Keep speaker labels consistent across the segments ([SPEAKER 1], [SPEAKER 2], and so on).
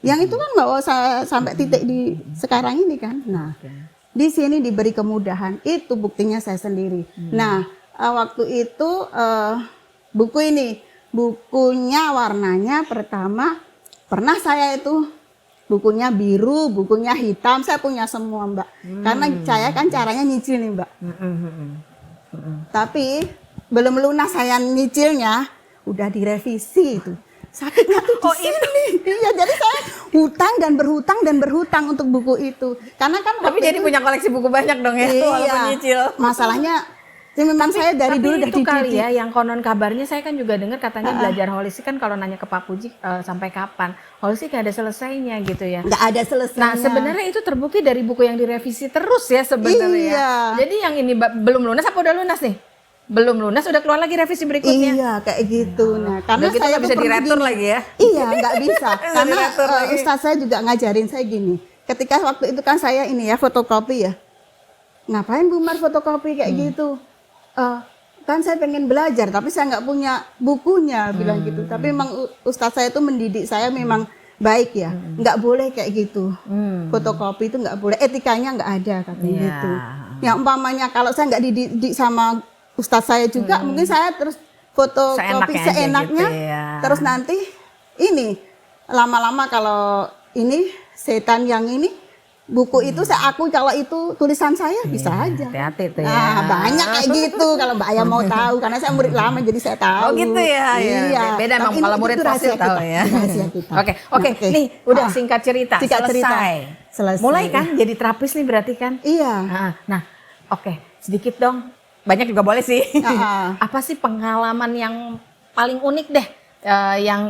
[SPEAKER 1] Yang itu kan nggak usah sampai titik di sekarang ini kan. Nah, di sini diberi kemudahan. Itu buktinya saya sendiri. Nah, waktu itu buku ini, bukunya warnanya pertama pernah saya itu bukunya biru, bukunya hitam, saya punya semua Mbak. Karena saya kan caranya nyicil nih Mbak. Tapi belum lunas saya nyicilnya, udah direvisi itu. Sakitnya tuh di sini. Iya, jadi saya hutang dan berhutang untuk buku itu. Karena kan
[SPEAKER 2] tapi jadi punya koleksi buku banyak dong ya, walaupun nyicil.
[SPEAKER 1] Masalahnya memang saya dari dulu udah
[SPEAKER 2] itu kali
[SPEAKER 1] dididik.
[SPEAKER 2] ya, yang konon kabarnya saya kan juga dengar katanya belajar holistik kan kalau nanya ke Pak Puji sampai kapan, holistik nggak ada selesainya gitu ya.
[SPEAKER 1] Nggak ada selesainya.
[SPEAKER 2] Nah sebenarnya itu terbukti dari buku yang direvisi terus ya sebenarnya.
[SPEAKER 1] Iya.
[SPEAKER 2] Jadi yang ini belum lunas apa udah lunas nih? Belum lunas udah keluar lagi revisi berikutnya.
[SPEAKER 1] Iya kayak gitu. Nah karena
[SPEAKER 2] kita
[SPEAKER 1] saya
[SPEAKER 2] bisa diretur
[SPEAKER 1] gini.
[SPEAKER 2] lagi ya.
[SPEAKER 1] Iya nggak bisa. Karena ustadz saya juga ngajarin saya gini. Ketika waktu itu kan saya ini ya fotokopi ya. Ngapain Bu Mar fotokopi kayak gitu? Kan saya pengen belajar tapi saya nggak punya bukunya bilang gitu. Tapi memang ustadz saya itu mendidik saya memang baik ya, nggak boleh kayak gitu. Fotokopi itu nggak boleh, etikanya nggak ada katanya gitu. Yang umpamanya kalau saya nggak dididik sama ustadz saya juga, mungkin saya terus fotokopi seenaknya
[SPEAKER 2] gitu ya.
[SPEAKER 1] Terus nanti ini lama-lama kalau ini setan yang ini buku itu saya akui kalau itu tulisan saya bisa aja.
[SPEAKER 2] Hati-hati tuh ya.
[SPEAKER 1] Nah, banyak kayak gitu kalau Mbak Aya mau tahu karena saya murid lama jadi saya tahu.
[SPEAKER 2] Oh gitu ya.
[SPEAKER 1] Iya.
[SPEAKER 2] Beda memang kalau murid pasti tahu ya. Oke. Nih udah singkat cerita. Selesai. Mulai kan jadi terapis nih berarti kan?
[SPEAKER 1] Iya.
[SPEAKER 2] Nah, oke. Sedikit dong. Banyak juga boleh sih. Apa sih pengalaman yang paling unik deh? Yang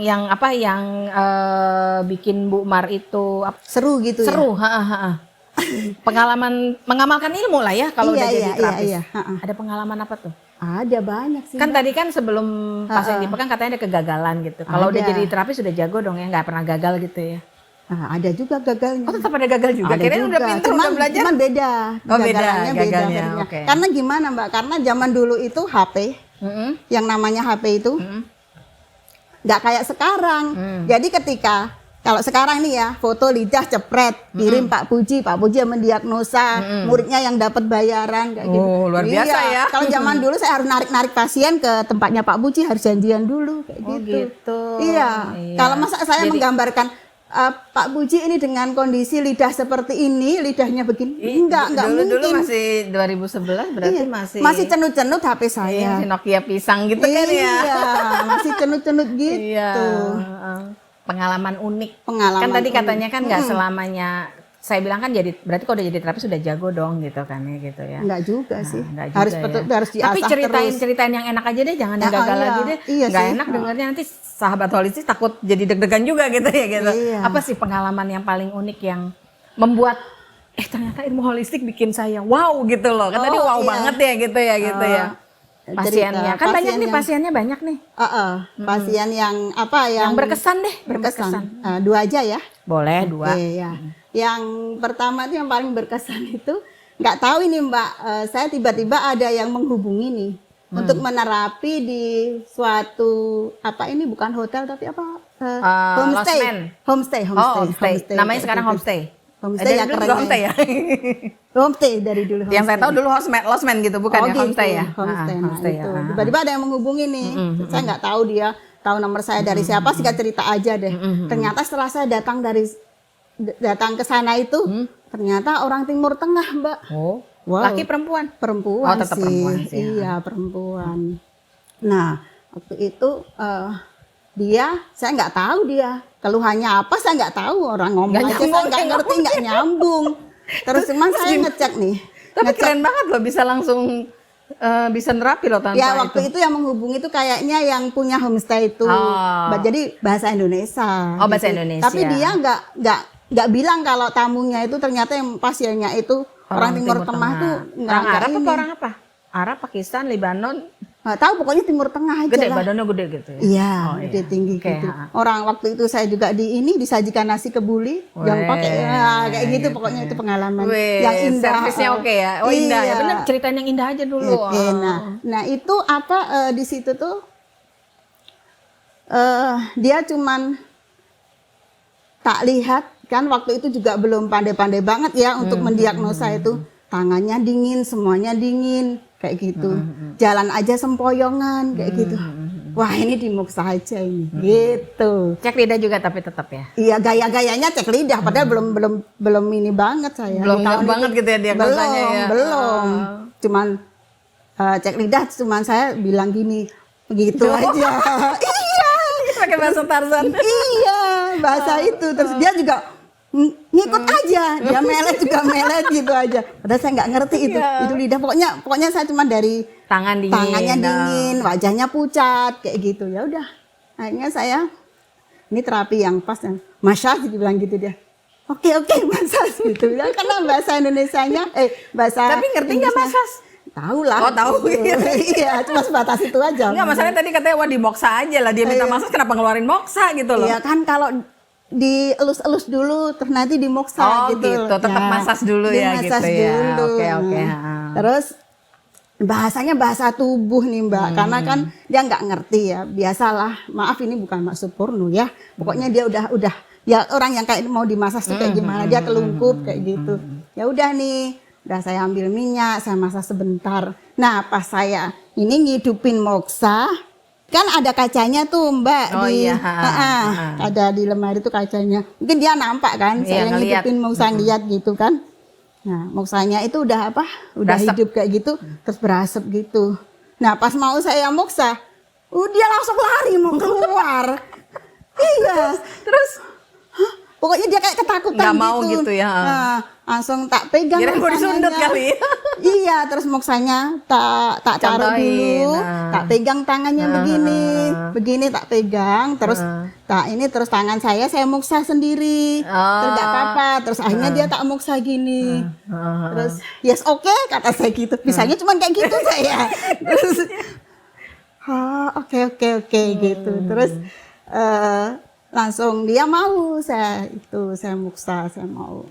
[SPEAKER 2] bikin Bu Mar itu
[SPEAKER 1] seru gitu
[SPEAKER 2] seru,
[SPEAKER 1] ya?
[SPEAKER 2] Pengalaman mengamalkan ilmu lah ya kalau udah jadi terapis.
[SPEAKER 1] Iya.
[SPEAKER 2] Ada pengalaman apa tuh?
[SPEAKER 1] Ada banyak sih.
[SPEAKER 2] Kan tadi kan sebelum pasien dipegang katanya ada kegagalan gitu. Kalau udah jadi terapis sudah jago dong ya, nggak pernah gagal gitu ya?
[SPEAKER 1] Ada juga gagalnya.
[SPEAKER 2] Oh tetap ada gagal juga? Kirain udah pintar, udah belajar?
[SPEAKER 1] Cuman beda.
[SPEAKER 2] Gagalnya. Okay.
[SPEAKER 1] Karena gimana Mbak? Karena zaman dulu itu HP, yang namanya HP itu nggak kayak sekarang. Jadi ketika kalau sekarang nih ya foto lidah cepret kirim Pak Puji yang mendiagnosa muridnya yang dapat bayaran kayak gitu.
[SPEAKER 2] Luar biasa ya.
[SPEAKER 1] Kalau zaman dulu saya harus narik pasien ke tempatnya Pak Puji, harus janjian dulu kayak gitu. Iya. Kalau masa saya menggambarkan Pak Puji ini dengan kondisi lidah seperti ini, lidahnya begini, enggak mungkin.
[SPEAKER 2] Dulu masih 2011 berarti
[SPEAKER 1] masih cenut-cenut HP saya.
[SPEAKER 2] Masih Nokia pisang gitu kan ya.
[SPEAKER 1] Iya, masih cenut-cenut gitu.
[SPEAKER 2] Iya. Pengalaman unik.
[SPEAKER 1] Kan
[SPEAKER 2] tadi katanya kan nggak selamanya. Saya bilang kan berarti kalau udah jadi terapis sudah jago dong gitu kan ya gitu ya.
[SPEAKER 1] Enggak juga sih.
[SPEAKER 2] Harus
[SPEAKER 1] diasah.
[SPEAKER 2] Tapi ceritain yang enak aja deh, jangan yang gagal lagi deh. Nggak enak dengarnya nanti sahabat holistik takut jadi deg-degan juga gitu ya gitu.
[SPEAKER 1] Iya.
[SPEAKER 2] Apa sih pengalaman yang paling unik yang membuat ternyata ilmu holistik bikin saya wow gitu loh. Kan tadi wow banget ya gitu ya gitu ya. Pasiennya kan banyak nih, pasiennya banyak nih.
[SPEAKER 1] Pasien yang apa yang
[SPEAKER 2] berkesan deh, berkesan.
[SPEAKER 1] 2 aja ya.
[SPEAKER 2] Boleh 2.
[SPEAKER 1] Ya. Yang pertama itu yang paling berkesan itu nggak tahu ini Mbak, saya tiba-tiba ada yang menghubungi nih untuk menerapi di suatu apa ini bukan hotel tapi apa homestay.
[SPEAKER 2] Namanya sekarang homestay.
[SPEAKER 1] Homestay ya keren.
[SPEAKER 2] Homestay ya.
[SPEAKER 1] Homestay dari dulu.
[SPEAKER 2] Yang saya tahu dulu losmen gitu bukan ya homestay ya.
[SPEAKER 1] Homestay itu. Tiba-tiba ada yang menghubungi nih. Saya nggak tahu dia tahu nomor saya dari siapa, sih cerita aja deh. Ternyata setelah saya datang ke sana itu ternyata orang Timur Tengah Mbak.
[SPEAKER 2] Laki perempuan?
[SPEAKER 1] Perempuan
[SPEAKER 2] tetap
[SPEAKER 1] sih.
[SPEAKER 2] Perempuan sih.
[SPEAKER 1] Iya perempuan. Nah waktu itu saya nggak tahu dia keluhannya apa, saya nggak tahu, orang ngomong aja saya nggak ngerti, nggak nyambung. Terus cuman saya ngecek nih.
[SPEAKER 2] Tapi keren banget loh bisa langsung bisa nerapi loh tanpa
[SPEAKER 1] ya waktu itu yang menghubungi itu kayaknya yang punya homestay itu. Jadi bahasa Indonesia.
[SPEAKER 2] Bahasa Indonesia.
[SPEAKER 1] Tapi dia nggak bilang kalau tamunya itu ternyata yang pasiennya itu orang Timur Tengah tuh
[SPEAKER 2] orang Arab apa orang apa? Arab, Pakistan, Lebanon.
[SPEAKER 1] Nggak tahu pokoknya Timur Tengah aja
[SPEAKER 2] gede,
[SPEAKER 1] lah.
[SPEAKER 2] Badannya gede gitu ya?
[SPEAKER 1] Iya, gede tinggi gitu. Orang waktu itu saya juga disajikan nasi kebuli yang pakai kayak gitu pokoknya itu pengalaman yang indah.
[SPEAKER 2] Servisnya oke ya? Indah ya, bener ceritain yang indah aja dulu.
[SPEAKER 1] Nah itu apa di situ tuh dia cuman tak lihat kan waktu itu juga belum pandai-pandai banget ya untuk mendiagnosa itu. Tangannya dingin, semuanya dingin kayak gitu. Jalan aja sempoyongan kayak gitu. Wah, ini dimuksa aja ini. Gitu.
[SPEAKER 2] Cek lidah juga tapi tetap ya.
[SPEAKER 1] Iya, gaya-gayanya cek lidah padahal belum ini banget saya.
[SPEAKER 2] Belum
[SPEAKER 1] Tahun
[SPEAKER 2] banget
[SPEAKER 1] itu
[SPEAKER 2] gitu ya diagnosanya ya.
[SPEAKER 1] Belum. Cuman cek lidah cuman saya bilang gini, begitu aja. Iya.
[SPEAKER 2] Pakai bahasa Tarzan.
[SPEAKER 1] Iya, bahasa itu. Terus dia juga ngikut aja, dia melet juga melet gitu aja. Padahal saya nggak ngerti itu lidah. Pokoknya saya cuma dari
[SPEAKER 2] Tangannya
[SPEAKER 1] dingin, wajahnya pucat kayak gitu. Ya udah, akhirnya saya ini terapi yang pas, massage dibilang gitu dia. Oke massage gitu. Ya, karena bahasa Indonesianya, bahasa.
[SPEAKER 2] Tapi ngerti nggak massage?
[SPEAKER 1] Tahu lah.
[SPEAKER 2] Oh tahu.
[SPEAKER 1] Iya, cuma sebatas itu aja.
[SPEAKER 2] Enggak, masalahnya tadi katanya wah di moksa aja lah, dia minta massage kenapa ngeluarin moksa gitu loh.
[SPEAKER 1] Iya kan kalau dielus-elus dulu terus nanti dimoksa gitu.
[SPEAKER 2] Tetap massage dulu ya gitu ya. Oke.
[SPEAKER 1] Terus bahasanya bahasa tubuh nih Mbak, karena kan dia nggak ngerti ya. Biasalah, maaf ini bukan maksud porno ya. Pokoknya dia udah ya orang yang kayak mau dimasas tuh kayak gimana, dia telungkup kayak gitu. Ya udah nih, udah saya ambil minyak, saya masak sebentar. Nah, pas saya ini ngidupin moksa, kan ada kacanya tuh Mbak ada di lemari itu kacanya. Mungkin dia nampak kan, saya ngidupin moksa ngeliat gitu kan. Nah, moksanya itu udah udah hidup kayak gitu, terus berasap gitu. Nah, pas mau saya moksa, dia langsung lari mau keluar. Iya, terus pokoknya dia kayak ketakutan
[SPEAKER 2] nggak mau gitu ya.
[SPEAKER 1] Nah, langsung tak pegang.
[SPEAKER 2] Kira mau disundut kali.
[SPEAKER 1] Iya, terus moksanya tak taruh dulu, tak pegang tangannya begini tak pegang, terus terus tangan saya moksa sendiri, terus nggak apa-apa, terus akhirnya dia tak moksa gini, terus yes oke, kata saya gitu, bisanya cuma kayak gitu saya, terus oke gitu, terus langsung dia mau saya muksa, saya mau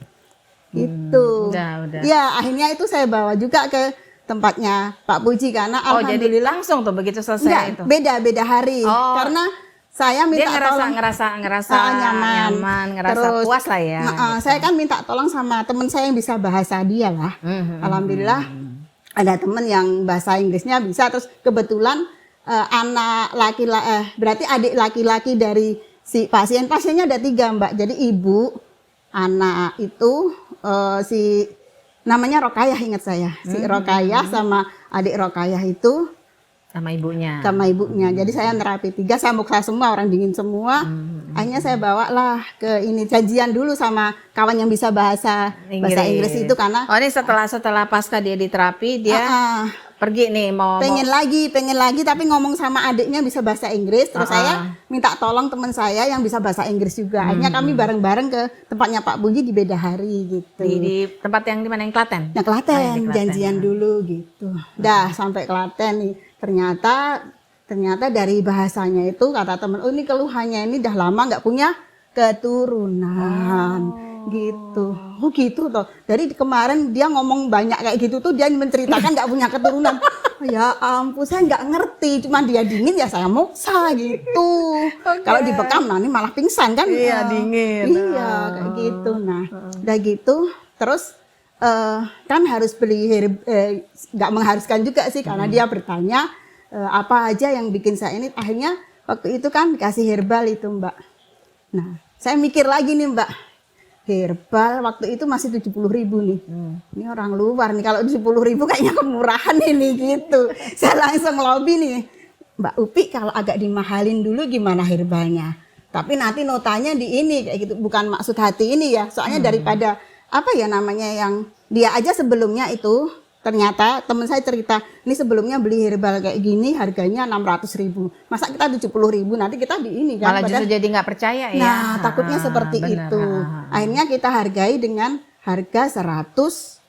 [SPEAKER 1] gitu.
[SPEAKER 2] Udah.
[SPEAKER 1] Ya akhirnya itu saya bawa juga ke tempatnya Pak Puji karena
[SPEAKER 2] alhamdulillah jadi langsung tuh begitu selesai itu.
[SPEAKER 1] Beda hari karena saya minta
[SPEAKER 2] dia ngerasa nyaman, ngerasa terus, puas lah ya.
[SPEAKER 1] Saya kan minta tolong sama teman saya yang bisa bahasa dia lah. Alhamdulillah ada teman yang bahasa Inggrisnya bisa, terus kebetulan anak laki-laki berarti adik laki-laki dari si pasiennya ada 3 Mbak. Jadi ibu, anak itu si namanya Rokayah, ingat saya. Si Rokayah sama adik Rokayah itu
[SPEAKER 2] sama ibunya.
[SPEAKER 1] Jadi saya nerapi 3, saya muksa semua, orang dingin semua. Akhirnya saya bawa lah ke ini, janjian dulu sama kawan yang bisa bahasa Inggris itu karena
[SPEAKER 2] ini setelah pasca dia diterapi dia pergi nih pengen
[SPEAKER 1] lagi tapi ngomong sama adiknya bisa bahasa Inggris, terus saya minta tolong teman saya yang bisa bahasa Inggris juga. Akhirnya kami bareng-bareng ke tempatnya Pak Puji di beda hari gitu.
[SPEAKER 2] Di tempat yang di mana, yang Klaten?
[SPEAKER 1] Nah, Klaten, janjian dulu gitu. Dah sampai Klaten nih, ternyata dari bahasanya itu kata teman, ini keluhannya ini dah lama nggak punya keturunan. Gitu. Gitu toh. Dari kemarin dia ngomong banyak kayak gitu tuh, dia menceritakan nggak punya keturunan. Ya ampun, saya nggak ngerti. Cuma dia dingin ya saya moksa gitu. Kalau dibekam nanti malah pingsan kan?
[SPEAKER 2] Iya, dingin.
[SPEAKER 1] Iya, kayak gitu. Nah, udah gitu terus kan harus beli nggak mengharuskan juga sih karena dia bertanya apa aja yang bikin saya ini. Akhirnya waktu itu kan dikasih herbal itu Mbak. Nah, saya mikir lagi nih Mbak, herbal waktu itu masih 70.000 nih. Ini orang luar nih, kalau 70.000 kayaknya kemurahan ini gitu. Saya langsung lobby nih, Mbak Upi kalau agak dimahalin dulu gimana herbalnya. Tapi nanti notanya di ini kayak gitu, bukan maksud hati ini ya. Soalnya daripada apa ya namanya yang dia aja sebelumnya itu ternyata teman saya cerita, ini sebelumnya beli herbal kayak gini harganya 600.000. Masa kita 70.000 nanti kita di ini kan.
[SPEAKER 2] Malah justru jadi nggak percaya ya.
[SPEAKER 1] Nah, takutnya seperti
[SPEAKER 2] bener.
[SPEAKER 1] itu. Akhirnya kita hargai dengan harga 100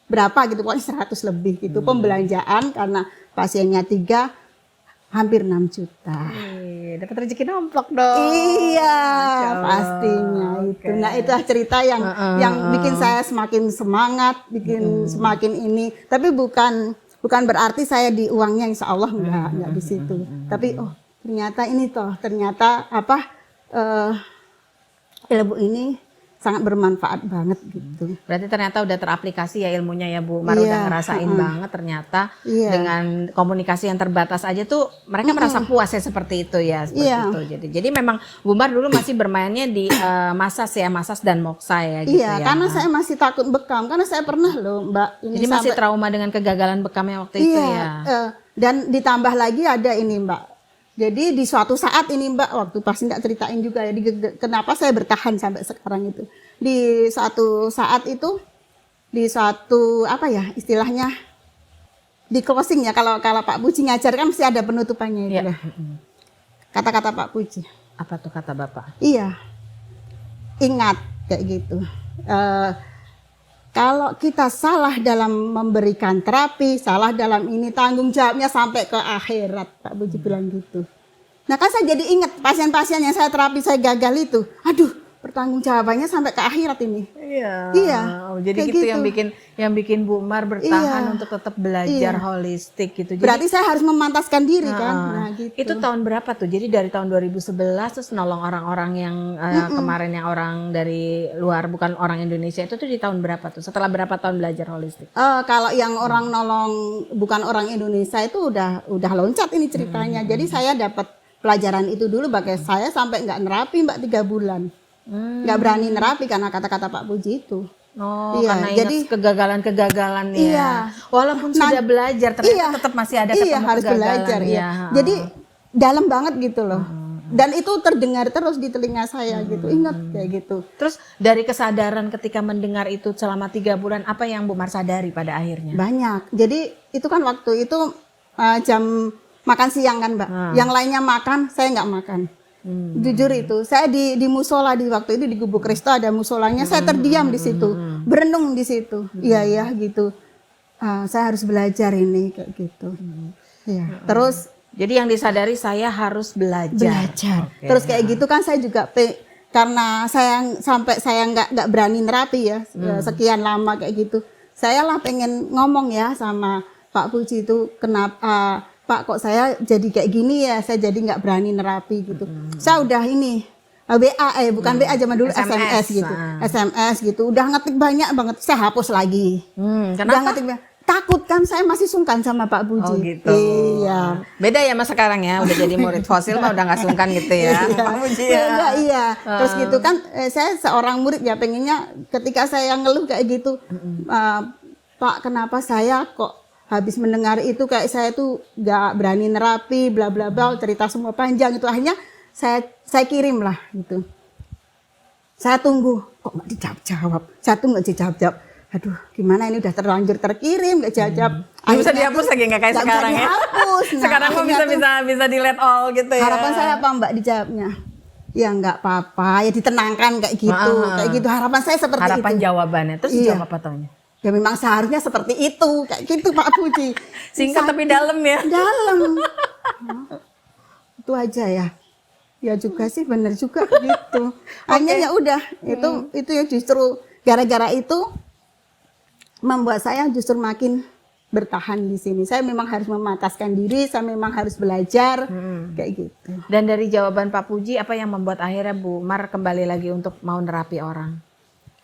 [SPEAKER 1] berapa gitu, pokoknya 100 lebih gitu. Pembelanjaan karena pasiennya 3 hampir 6 juta.
[SPEAKER 2] Dapat rezeki nomplok dong.
[SPEAKER 1] Iya, pastinya itu. Nah, itu cerita yang bikin saya semakin semangat, bikin semakin ini. Tapi bukan berarti saya di uangnya insya Allah enggak di situ. Tapi ternyata ini ternyata ilmu ini sangat bermanfaat banget gitu.
[SPEAKER 2] Berarti ternyata udah teraplikasi ya ilmunya ya Bu Mar,
[SPEAKER 1] Iya,
[SPEAKER 2] udah ngerasain banget ternyata
[SPEAKER 1] Iya.
[SPEAKER 2] dengan komunikasi yang terbatas aja tuh mereka merasa puas ya seperti itu ya, seperti
[SPEAKER 1] Iya.
[SPEAKER 2] itu. Jadi memang Bu Mar dulu masih bermainnya di Masas ya, Masas dan Moksa ya gitu
[SPEAKER 1] Iya,
[SPEAKER 2] ya.
[SPEAKER 1] karena saya masih takut bekam, karena saya pernah loh Mbak. Ini
[SPEAKER 2] Jadi masih
[SPEAKER 1] sampai-
[SPEAKER 2] trauma dengan kegagalan bekamnya waktu itu ya.
[SPEAKER 1] Dan ditambah lagi ada ini Mbak. Jadi di suatu saat ini Mbak, waktu pas nggak ceritain juga ya, kenapa saya bertahan sampai sekarang itu. Di suatu saat itu, di suatu apa ya istilahnya, di closing ya, kalau Pak Puji ngajar kan mesti ada penutupannya itu
[SPEAKER 2] Iya.
[SPEAKER 1] lah. Kata-kata Pak Puji.
[SPEAKER 2] Apa tuh kata Bapak?
[SPEAKER 1] Iya, ingat kayak gitu. Kalau kita salah dalam memberikan terapi, salah dalam ini, tanggung jawabnya sampai ke akhirat, Pak Puji bilang gitu. Nah kan saya jadi ingat pasien-pasien yang saya terapi, saya gagal itu. Aduh, pertanggung jawabannya sampai ke akhirat ini.
[SPEAKER 2] Iya.
[SPEAKER 1] Iya,
[SPEAKER 2] Oh, jadi
[SPEAKER 1] kayak
[SPEAKER 2] gitu,
[SPEAKER 1] gitu.
[SPEAKER 2] yang bikin Bu Mar bertahan
[SPEAKER 1] Iya.
[SPEAKER 2] untuk tetap belajar
[SPEAKER 1] Iya.
[SPEAKER 2] holistik gitu. Jadi,
[SPEAKER 1] Berarti saya harus memantaskan diri kan. Nah gitu.
[SPEAKER 2] itu tahun berapa tuh? Jadi dari tahun 2011 terus nolong orang-orang yang kemarin yang orang dari luar bukan orang Indonesia itu tuh di tahun berapa tuh? Setelah berapa tahun belajar holistik?
[SPEAKER 1] Kalau yang orang nolong bukan orang Indonesia itu udah loncat ini ceritanya. Jadi saya dapat pelajaran itu dulu, pakai saya sampai nggak nerapi Mbak 3 bulan. Nggak berani nerapi karena kata-kata Pak Puji itu.
[SPEAKER 2] Oh,
[SPEAKER 1] Iya,
[SPEAKER 2] karena
[SPEAKER 1] jadi-
[SPEAKER 2] ingat kegagalan-kegagalannya.
[SPEAKER 1] Iya.
[SPEAKER 2] Walaupun sudah belajar ternyata tetap masih ada ketemu
[SPEAKER 1] harus
[SPEAKER 2] kegagalan.
[SPEAKER 1] belajar
[SPEAKER 2] Iya.
[SPEAKER 1] ya. Jadi dalam banget gitu loh. Dan itu terdengar terus di telinga saya gitu. Ingat kayak gitu.
[SPEAKER 2] Terus dari kesadaran ketika mendengar itu selama 3 bulan, apa yang Bu Mar sadari pada akhirnya?
[SPEAKER 1] Banyak. Jadi itu kan waktu itu jam makan siang kan Mbak. Yang lainnya makan, saya nggak makan. Jujur itu, saya di musola di waktu itu di Gubuk Kristo ada musolanya, saya terdiam di situ, berenung di situ. Iya ya gitu. Saya harus belajar ini kayak gitu. Iya. Terus
[SPEAKER 2] Jadi yang disadari saya harus belajar. Oke.
[SPEAKER 1] Terus kayak gitu kan saya juga karena sampai saya nggak berani nerapi ya sekian lama kayak gitu. Saya lah pengen ngomong ya sama Pak Puji itu, kenapa Pak kok saya jadi kayak gini ya, saya jadi nggak berani nerapi gitu. Saya udah ini WA bukan WA zaman dulu SMS gitu. SMS gitu. Udah ngetik banyak banget, saya hapus lagi. Udah
[SPEAKER 2] Kenapa?
[SPEAKER 1] ngetik takut kan, saya masih sungkan sama Pak Puji.
[SPEAKER 2] Oh gitu.
[SPEAKER 1] Iya.
[SPEAKER 2] Beda ya mas sekarang ya, udah jadi murid fosil mah udah nggak sungkan gitu ya. Pak Puji ya.
[SPEAKER 1] Beda, iya. Terus gitu kan, saya seorang murid ya pengennya ketika saya ngeluh kayak gitu, Pak kenapa saya kok habis mendengar itu kayak saya tuh nggak berani nerapi, bla bla bla, cerita semua panjang itu. Akhirnya saya kirim lah gitu. Saya tunggu, kok nggak dijawab-jawab. Saya tuh nggak dijawab-jawab. Aduh, gimana ini udah terlanjur terkirim nggak jawab.
[SPEAKER 2] Nggak bisa dihapus lagi nggak kayak sekarang ya.
[SPEAKER 1] Dihapus. Nah,
[SPEAKER 2] Sekarang mah bisa delete all gitu ya.
[SPEAKER 1] harapan saya apa Mbak dijawabnya? Ya nggak apa-apa, ya ditenangkan kayak gitu, kayak gitu. Harapan saya seperti
[SPEAKER 2] Harapan
[SPEAKER 1] itu.
[SPEAKER 2] jawabannya. Terus
[SPEAKER 1] Iya.
[SPEAKER 2] jawab apa taunya?
[SPEAKER 1] Ya memang seharusnya seperti itu, kayak gitu Pak Puji.
[SPEAKER 2] Singkat tapi dalam ya.
[SPEAKER 1] Dalam. Itu aja ya. Ya juga sih, bener juga gitu. Akhirnya ya udah, itu ya justru gara-gara itu membuat saya justru makin bertahan di sini. Saya memang harus memataskan diri, saya memang harus belajar kayak gitu.
[SPEAKER 2] Dan dari jawaban Pak Puji, apa yang membuat akhirnya Bu Mar kembali lagi untuk mau nerapi orang?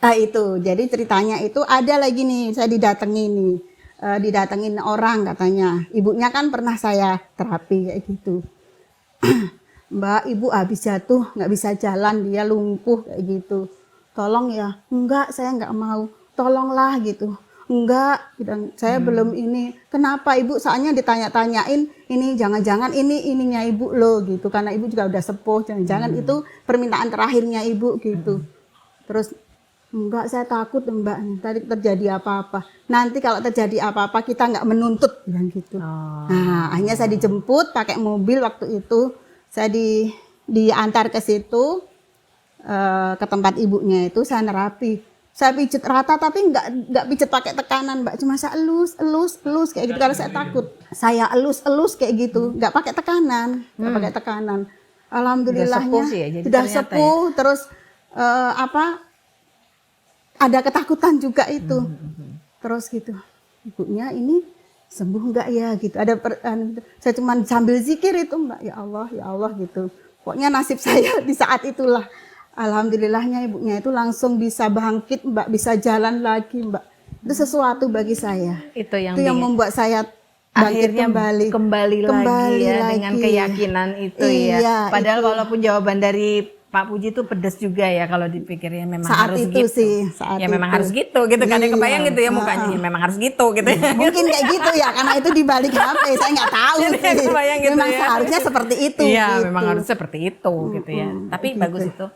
[SPEAKER 1] Itu, jadi ceritanya itu ada lagi nih, saya didatengin orang katanya. Ibunya kan pernah saya terapi kayak gitu. Mbak, ibu habis jatuh, nggak bisa jalan, dia lumpuh kayak gitu. Tolong ya, enggak saya nggak mau, tolonglah gitu. Enggak, saya belum ini. Kenapa ibu? Soalnya ditanya-tanyain, ini jangan-jangan ininya ibu loh gitu. Karena ibu juga udah sepuh, jangan-jangan itu permintaan terakhirnya ibu gitu. Terus enggak, saya takut Mbak, tadi terjadi apa-apa. Nanti kalau terjadi apa-apa kita nggak menuntut, bilang gitu. Nah, akhirnya saya dijemput pakai mobil waktu itu. Saya diantar ke situ, ke tempat ibunya itu, saya nerapi. Saya pijet rata tapi nggak pijet pakai tekanan Mbak, cuma saya elus kayak gitu karena saya takut. Saya elus kayak gitu, nggak pakai tekanan, Alhamdulillahnya
[SPEAKER 2] Udah sepuh sih ya, jadi
[SPEAKER 1] sudah
[SPEAKER 2] ternyata
[SPEAKER 1] sepuh, terus ada ketakutan juga itu. Terus gitu, ibunya ini sembuh enggak ya gitu. Saya cuma sambil zikir itu Mbak, ya Allah gitu. Pokoknya nasib saya di saat itulah alhamdulillahnya ibunya itu langsung bisa bangkit Mbak, bisa jalan lagi Mbak. Itu sesuatu bagi saya.
[SPEAKER 2] Itu yang
[SPEAKER 1] Membuat saya bangkit
[SPEAKER 2] akhirnya kembali lagi ya dengan keyakinan itu ya.
[SPEAKER 1] Iya,
[SPEAKER 2] Padahal walaupun jawaban dari Pak Puji itu pedas juga ya kalau dipikirnya memang
[SPEAKER 1] saat
[SPEAKER 2] harus
[SPEAKER 1] itu
[SPEAKER 2] gitu.
[SPEAKER 1] sih, saat
[SPEAKER 2] ya memang
[SPEAKER 1] itu.
[SPEAKER 2] harus gitu kan ya, kebayang gitu ya mukanya memang harus gitu ya.
[SPEAKER 1] Mungkin kayak gitu ya, karena itu di balik HP, saya nggak tahu sih.
[SPEAKER 2] Kebayang gitu
[SPEAKER 1] Memang
[SPEAKER 2] ya.
[SPEAKER 1] seharusnya seperti itu.
[SPEAKER 2] Iya,
[SPEAKER 1] gitu.
[SPEAKER 2] memang harus seperti itu gitu ya. Tapi
[SPEAKER 1] gitu.
[SPEAKER 2] bagus itu.